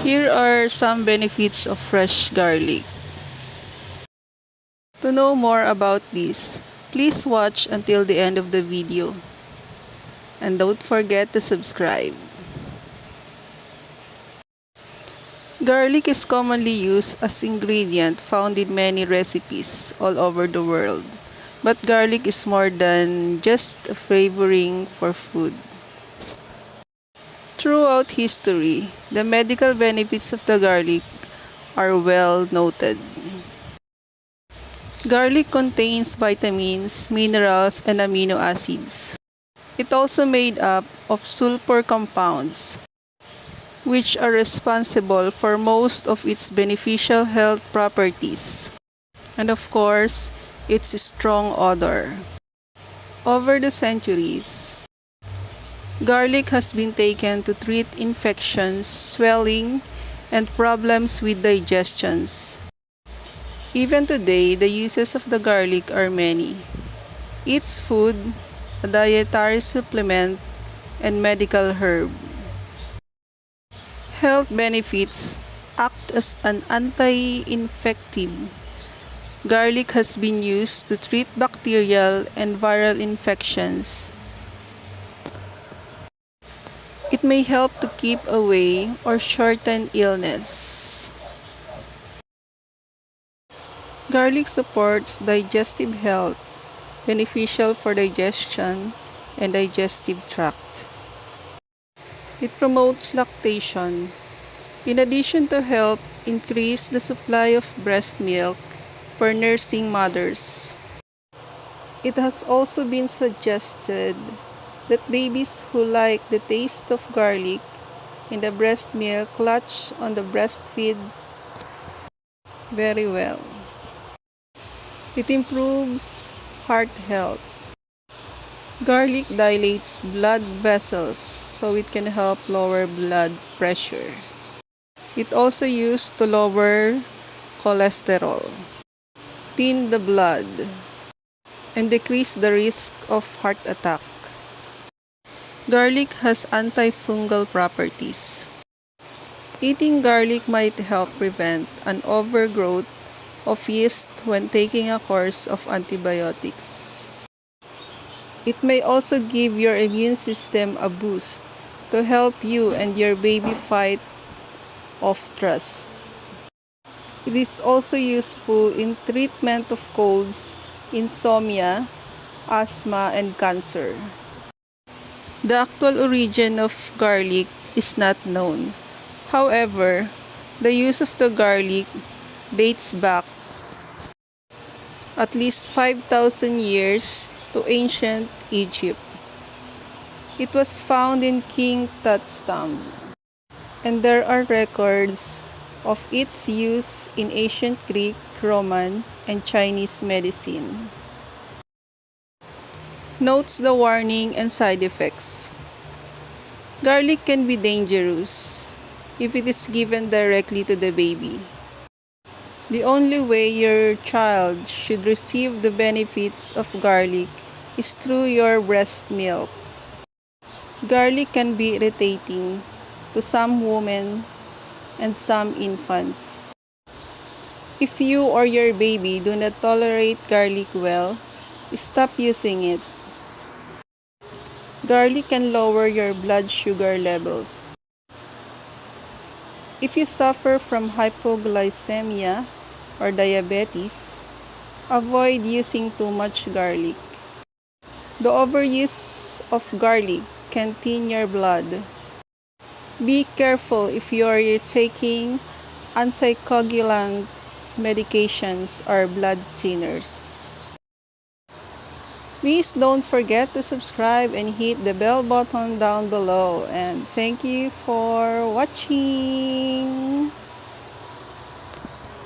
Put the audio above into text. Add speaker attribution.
Speaker 1: Here are some benefits of fresh garlic. To know more about this, please watch until the end of the video. And don't forget to subscribe. Garlic is commonly used as ingredient found in many recipes all over the world. But garlic is more than just a flavoring for food. Throughout history, the medical benefits of the garlic are well noted. Garlic contains vitamins, minerals, and amino acids. It also made up of sulfur compounds, which are responsible for most of its beneficial health properties. And of course, its strong odor. Over the centuries, garlic has been taken to treat infections, swelling, and problems with digestions. Even today, the uses of the garlic are many. It's food, a dietary supplement, and medical herb. Health benefits act as an anti-infective. Garlic has been used to treat bacterial and viral infections. It may help to keep away or shorten illness. Garlic supports digestive health, beneficial for digestion and digestive tract. It promotes lactation. In addition to help increase the supply of breast milk for nursing mothers. It has also been suggested that babies who like the taste of garlic in the breast milk latch on the breastfeed very well. It improves heart health. Garlic dilates blood vessels, so it can help lower blood pressure. It also used to lower cholesterol, thin the blood, and decrease the risk of heart attack. Garlic has antifungal properties. Eating garlic might help prevent an overgrowth of yeast when taking a course of antibiotics. It may also give your immune system a boost to help you and your baby fight off rust. It is also useful in treatment of colds, insomnia, asthma, and cancer. The actual origin of garlic is not known. However, the use of the garlic dates back at least 5,000 years to ancient Egypt. It was found in King Tut's tomb, and there are records of its use in ancient Greek, Roman, and Chinese medicine. Notes the warning and side effects. Garlic can be dangerous if it is given directly to the baby. The only way your child should receive the benefits of garlic is through your breast milk. Garlic can be irritating to some women and some infants. If you or your baby do not tolerate garlic well, stop using it. Garlic can lower your blood sugar levels. If you suffer from hypoglycemia or diabetes, avoid using too much garlic. The overuse of garlic can thin your blood. Be careful if you are taking anticoagulant medications or blood thinners. Please don't forget to subscribe and hit the bell button down below. And thank you for watching.